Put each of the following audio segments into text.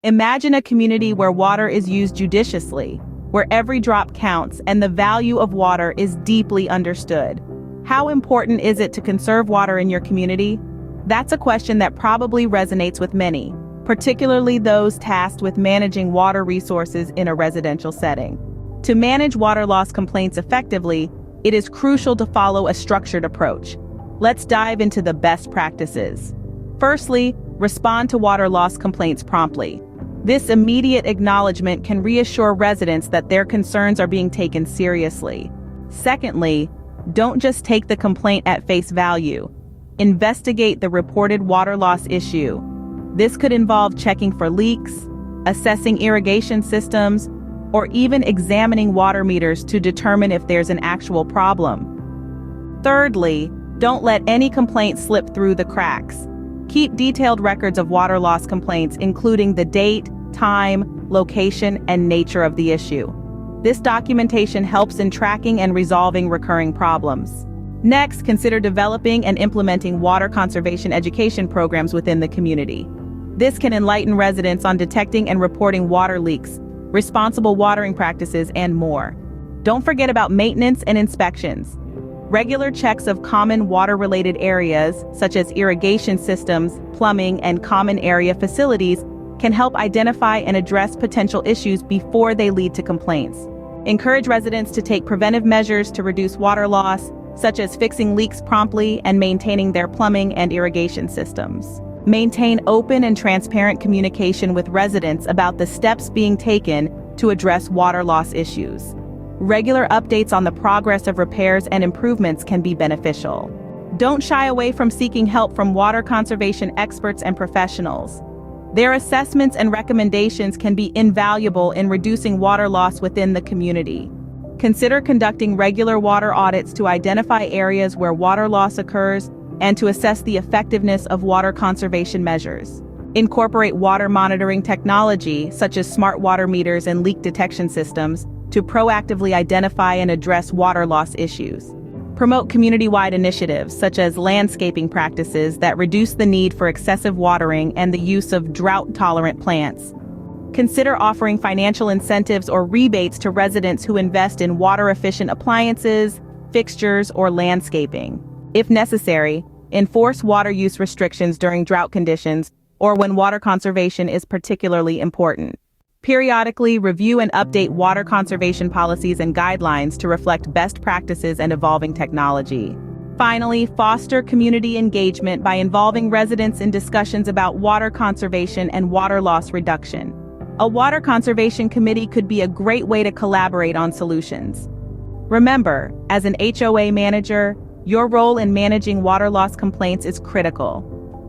Imagine a community where water is used judiciously, where every drop counts and the value of water is deeply understood. How important is it to conserve water in your community? That's a question that probably resonates with many, particularly those tasked with managing water resources in a residential setting. To manage water loss complaints effectively, it is crucial to follow a structured approach. Let's dive into the best practices. Firstly, respond to water loss complaints promptly. This immediate acknowledgement can reassure residents that their concerns are being taken seriously. Secondly, don't just take the complaint at face value. Investigate the reported water loss issue. This could involve checking for leaks, assessing irrigation systems, or even examining water meters to determine if there's an actual problem. Thirdly, don't let any complaint slip through the cracks. Keep detailed records of water loss complaints, including the date, time, location, and nature of the issue. This documentation helps in tracking and resolving recurring problems. Next, consider developing and implementing water conservation education programs within the community. This can enlighten residents on detecting and reporting water leaks, responsible watering practices, and more. Don't forget about maintenance and inspections. Regular checks of common water-related areas, such as irrigation systems, plumbing, and common area facilities, can help identify and address potential issues before they lead to complaints. Encourage residents to take preventive measures to reduce water loss, such as fixing leaks promptly and maintaining their plumbing and irrigation systems. Maintain open and transparent communication with residents about the steps being taken to address water loss issues. Regular updates on the progress of repairs and improvements can be beneficial. Don't shy away from seeking help from water conservation experts and professionals. Their assessments and recommendations can be invaluable in reducing water loss within the community. Consider conducting regular water audits to identify areas where water loss occurs and to assess the effectiveness of water conservation measures. Incorporate water monitoring technology, such as smart water meters and leak detection systems, to proactively identify and address water loss issues. Promote community-wide initiatives, such as landscaping practices that reduce the need for excessive watering and the use of drought-tolerant plants. Consider offering financial incentives or rebates to residents who invest in water-efficient appliances, fixtures, or landscaping. If necessary, enforce water use restrictions during drought conditions or when water conservation is particularly important. Periodically review and update water conservation policies and guidelines to reflect best practices and evolving technology. Finally, foster community engagement by involving residents in discussions about water conservation and water loss reduction. A water conservation committee could be a great way to collaborate on solutions. Remember, as an HOA manager, your role in managing water loss complaints is critical.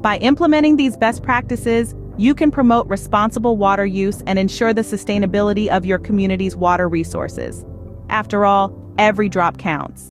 By implementing these best practices, you can promote responsible water use and ensure the sustainability of your community's water resources. After all, every drop counts.